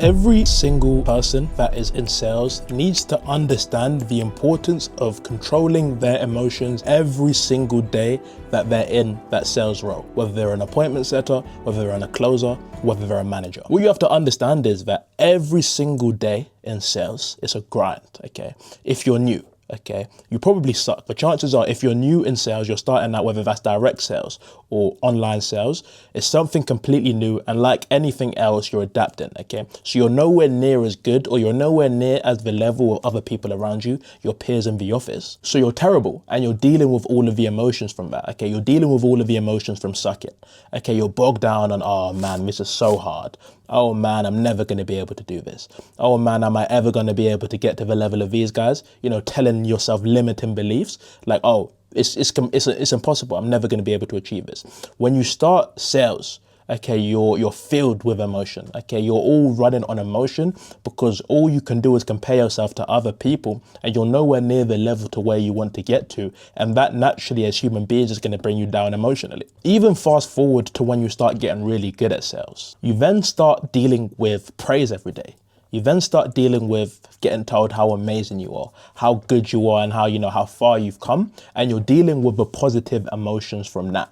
Every single person that is in sales needs to understand the importance of controlling their emotions every single day that they're in that sales role, whether they're an appointment setter, whether they're a closer, whether they're a manager. What you have to understand is that every single day in sales is a grind, okay? If you're new, okay, you probably suck, but chances are if you're new in sales, you're starting out, whether that's direct sales or online sales, it's something completely new, and like anything else, you're adapting, okay? So you're nowhere near as good, or you're nowhere near as the level of other people around you, your peers in the office. So you're terrible, and you're dealing with all of the emotions from that, okay? You're dealing with all of the emotions from sucking, okay? You're bogged down on, oh man, this is so hard. Oh man, I'm never going to be able to do this. Oh man, am I ever going to be able to get to the level of these guys? You know, telling yourself limiting beliefs like, oh, it's impossible. I'm never going to be able to achieve this. When you start sales, okay, you're filled with emotion. Okay, you're all running on emotion because all you can do is compare yourself to other people, and you're nowhere near the level to where you want to get to. And that naturally, as human beings, is going to bring you down emotionally. Even fast forward to when you start getting really good at sales. You then start dealing with praise every day. You then start dealing with getting told how amazing you are, how good you are, and how, you know, how far you've come. And you're dealing with the positive emotions from that.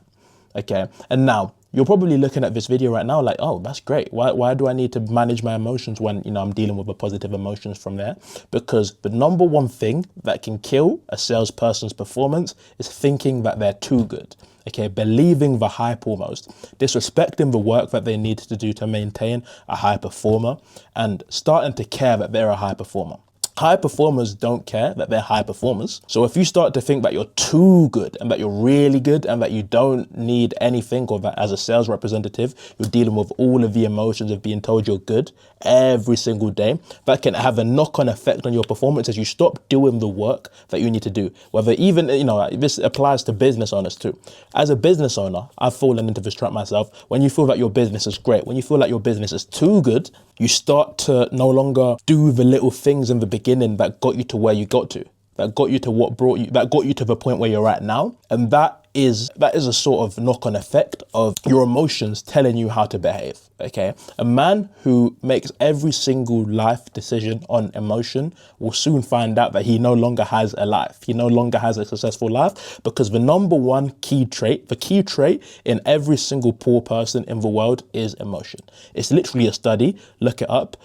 Okay, and now you're probably looking at this video right now like, oh, that's great. Why do I need to manage my emotions when, you know, I'm dealing with the positive emotions from there? Because the number one thing that can kill a salesperson's performance is thinking that they're too good. Okay, believing the hype almost, disrespecting the work that they need to do to maintain a high performer, and starting to care that they're a high performer. High performers don't care that they're high performers. So if you start to think that you're too good and that you're really good and that you don't need anything, or that as a sales representative, you're dealing with all of the emotions of being told you're good every single day, that can have a knock-on effect on your performance as you stop doing the work that you need to do. Whether even, you know, this applies to business owners too. As a business owner, I've fallen into this trap myself. When you feel that your business is great, when you feel like your business is too good, you start to no longer do the little things in the beginning that got you to where you got to, that got you to what brought you, that got you to the point where you're at now. And that is a sort of knock-on effect of your emotions telling you how to behave, okay? A man who makes every single life decision on emotion will soon find out that he no longer has a life. He no longer has a successful life, because the number one key trait, the key trait in every single poor person in the world is emotion. It's literally a study, look it up.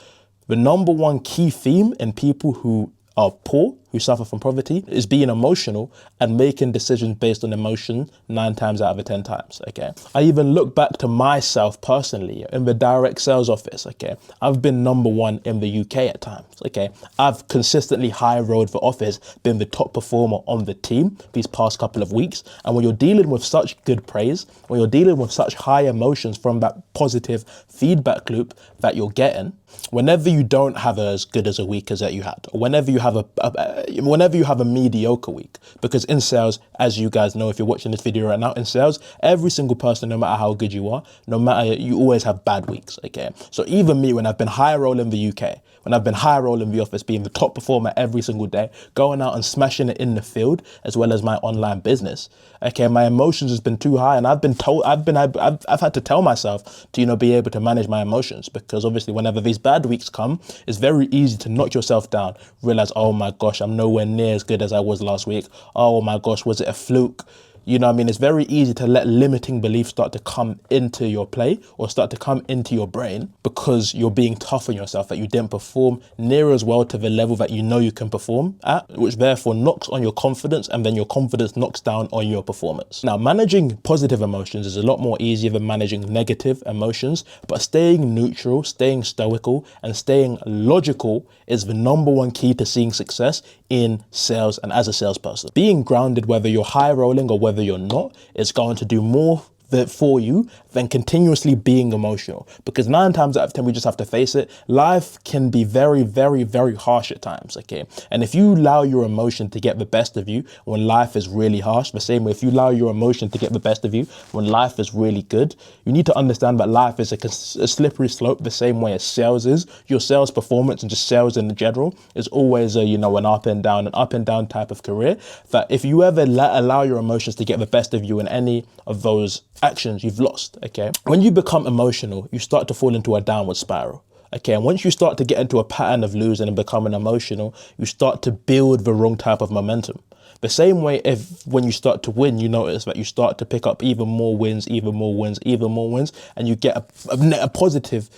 The number one key theme in people who are poor, who suffer from poverty, is being emotional and making decisions based on emotion 9 times out of 10 times, okay? I even look back to myself personally in the direct sales office, okay? I've been number one in the UK at times, okay? I've consistently high-rolled the office, been the top performer on the team these past couple of weeks. And when you're dealing with such good praise, when you're dealing with such high emotions from that positive feedback loop that you're getting, whenever you don't have as good as a week as that you had, or whenever you have a mediocre week, because in sales, as you guys know, if you're watching this video right now, in sales, every single person, no matter how good you are, no matter, you always have bad weeks, okay? So even me, when I've been high roll in the UK, when I've been high roll in the office, being the top performer every single day, going out and smashing it in the field, as well as my online business, okay, my emotions has been too high, and I've had to tell myself to, you know, be able to manage my emotions, because obviously whenever these bad weeks come, it's very easy to knock yourself down, realize, oh my gosh, I'm nowhere near as good as I was last week. Oh my gosh, was it a fluke? You know what I mean? It's very easy to let limiting beliefs start to come into your play, or start to come into your brain, because you're being tough on yourself, that you didn't perform near as well to the level that you know you can perform at, which therefore knocks on your confidence, and then your confidence knocks down on your performance. Now, managing positive emotions is a lot more easier than managing negative emotions, but staying neutral, staying stoical, and staying logical is the number one key to seeing success in sales and as a salesperson. Being grounded, whether you're high rolling or whether you're not, is going to do more for you than continuously being emotional, because 9 times out of 10, we just have to face it, life can be very, very, very harsh at times, okay? And if you allow your emotion to get the best of you when life is really harsh, the same way if you allow your emotion to get the best of you when life is really good, you need to understand that life is a slippery slope, the same way as sales is. Your sales performance and just sales in general is always a, you know, an up and down type of career, that if you ever allow your emotions to get the best of you in any of those actions, you've lost, okay? When you become emotional, you start to fall into a downward spiral. Okay, and once you start to get into a pattern of losing and becoming emotional, you start to build the wrong type of momentum. The same way if when you start to win, you notice that you start to pick up even more wins, even more wins, even more wins, and you get a positive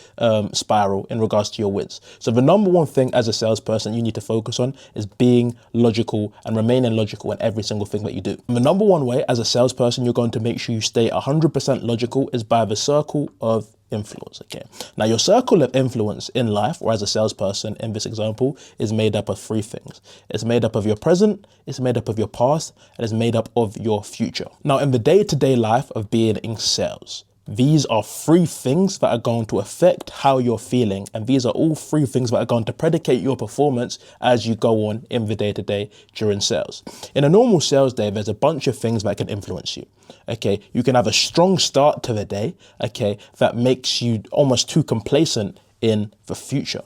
spiral in regards to your wins. So the number one thing as a salesperson you need to focus on is being logical and remaining logical in every single thing that you do. And the number one way as a salesperson you're going to make sure you stay 100% logical is by the circle of influence. Okay, now your circle of influence in life, or as a salesperson in this example, is made up of three things. It's made up of your present, it's made up of your past, and it's made up of your future. Now, in the day-to-day life of being in sales, these are three things that are going to affect how you're feeling, and these are all three things that are going to predicate your performance as you go on in the day-to-day during sales. In a normal sales day, there's a bunch of things that can influence you. Okay, you can have a strong start to the day, okay, that makes you almost too complacent in the future.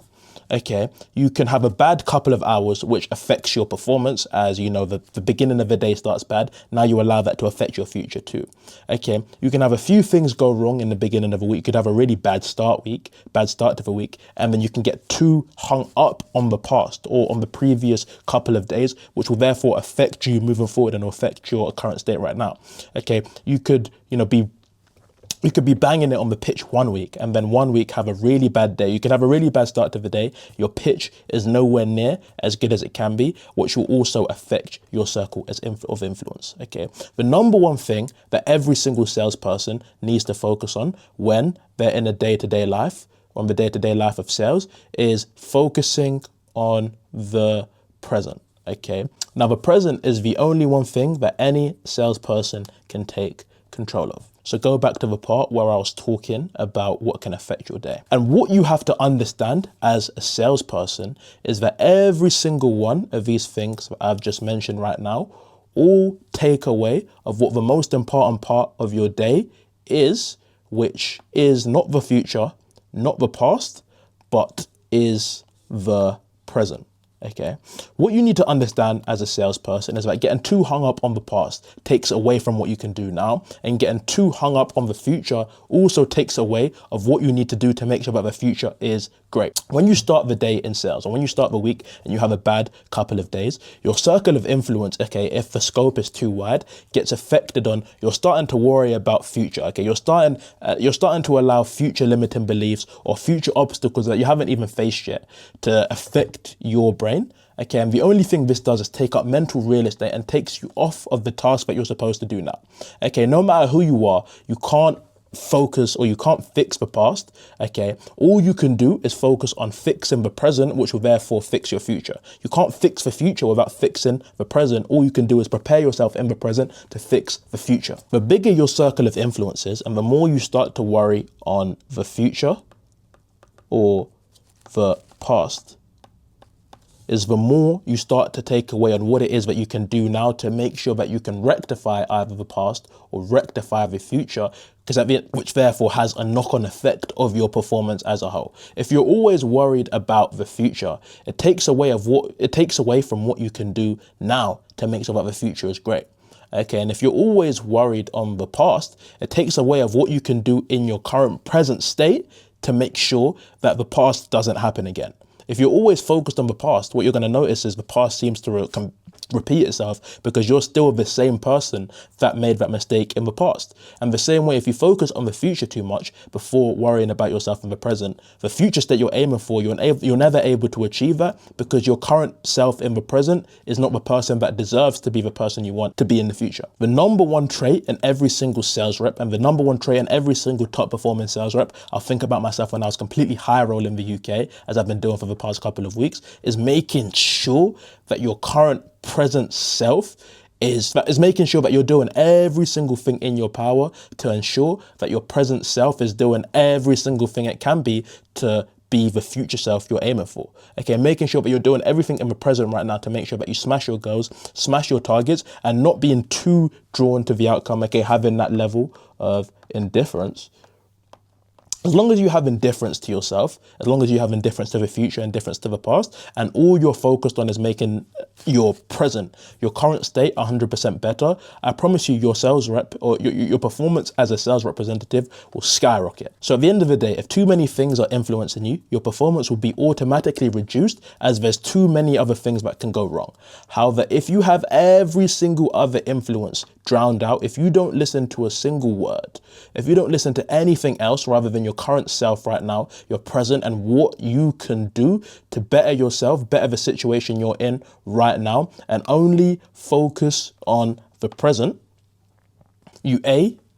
Okay, you can have a bad couple of hours which affects your performance, as you know, the beginning of the day starts bad. Now you allow that to affect your future too. Okay, you can have a few things go wrong in the beginning of a week. You could have a really bad start to the week, and then you can get too hung up on the past or on the previous couple of days, which will therefore affect you moving forward and affect your current state right now. Okay, you could, you could be banging it on the pitch one week and then one week have a really bad day. You could have a really bad start to the day. Your pitch is nowhere near as good as it can be, which will also affect your circle of influence. Okay. The number one thing that every single salesperson needs to focus on when they're in a day-to-day life, on the day-to-day life of sales, is focusing on the present. Okay. Now, the present is the only one thing that any salesperson can take control of. So go back to the part where I was talking about what can affect your day. And what you have to understand as a salesperson is that every single one of these things that I've just mentioned right now all take away of what the most important part of your day is, which is not the future, not the past, but is the present. Okay, what you need to understand as a salesperson is that getting too hung up on the past takes away from what you can do now, and getting too hung up on the future also takes away of what you need to do to make sure that the future is great. When you start the day in sales, or when you start the week and you have a bad couple of days, your circle of influence, okay, if the scope is too wide, gets affected on. You're starting to worry about future. Okay, you're starting to allow future limiting beliefs or future obstacles that you haven't even faced yet to affect your brain. Okay, and the only thing this does is take up mental real estate and takes you off of the task that you're supposed to do now. Okay, no matter who you are, you can't focus or you can't fix the past. Okay, all you can do is focus on fixing the present, which will therefore fix your future. You can't fix the future without fixing the present. All you can do is prepare yourself in the present to fix the future. The bigger your circle of influence is, and the more you start to worry on the future or the past, is the more you start to take away on what it is that you can do now to make sure that you can rectify either the past or rectify the future, which therefore has a knock-on effect of your performance as a whole. If you're always worried about the future, it takes away from what you can do now to make sure that the future is great. Okay, and if you're always worried on the past, it takes away of what you can do in your current present state to make sure that the past doesn't happen again. If you're always focused on the past, what you're going to notice is the past seems to repeat itself because you're still the same person that made that mistake in the past. And the same way, if you focus on the future too much before worrying about yourself in the present, the future state you're aiming for, you're never able to achieve that because your current self in the present is not the person that deserves to be the person you want to be in the future. The number one trait in every single sales rep and the number one trait in every single top performing sales rep, I'll think about myself when I was completely high roll in the UK, as I've been doing for the past couple of weeks, is making sure that your current present self is making sure that you're doing every single thing in your power to ensure that your present self is doing every single thing it can be to be the future self you're aiming for. Okay, making sure that you're doing everything in the present right now to make sure that you smash your goals, smash your targets, and not being too drawn to the outcome. Okay, having that level of indifference As long as you have indifference to yourself, as long as you have indifference to the future, indifference to the past, and all you're focused on is making your present, your current state 100% better, I promise you your sales rep or your performance as a sales representative will skyrocket. So at the end of the day, if too many things are influencing you, your performance will be automatically reduced as there's too many other things that can go wrong. However, if you have every single other influence drowned out, if you don't listen to a single word, if you don't listen to anything else rather than your current self right now, your present, and what you can do to better yourself, better the situation you're in right now, and only focus on the present, you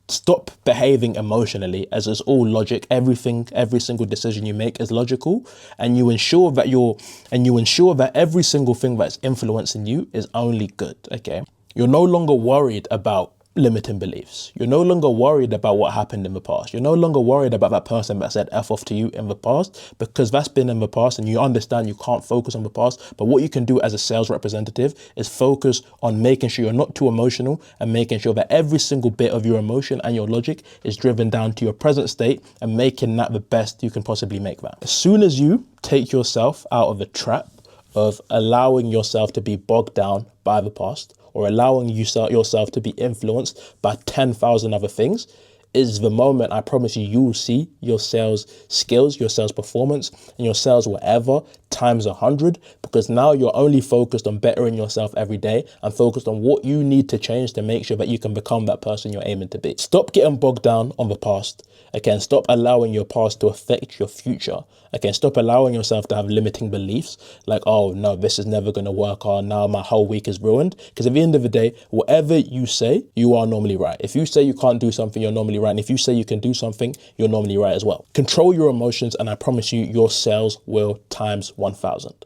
stop behaving emotionally, as is all logic. Every single decision you make is logical, and you ensure that every single thing that's influencing you is only good. Okay, you're no longer worried about limiting beliefs. You're no longer worried about what happened in the past. You're no longer worried about that person that said F off to you in the past, because that's been in the past and you understand you can't focus on the past. But what you can do as a sales representative is focus on making sure you're not too emotional and making sure that every single bit of your emotion and your logic is driven down to your present state and making that the best you can possibly make that. As soon as you take yourself out of the trap of allowing yourself to be bogged down by the past, or allowing yourself to be influenced by 10,000 other things, is the moment I promise you, you will see your sales skills, your sales performance, and your sales whatever times 100, because now you're only focused on bettering yourself every day and focused on what you need to change to make sure that you can become that person you're aiming to be. Stop getting bogged down on the past. Again, stop allowing your past to affect your future. Again, stop allowing yourself to have limiting beliefs like, oh no, this is never going to work, or now my whole week is ruined. Because at the end of the day, whatever you say, you are normally right. If you say you can't do something, you're normally right. And if you say you can do something, you're normally right as well. Control your emotions, and I promise you, your sales will times 1,000.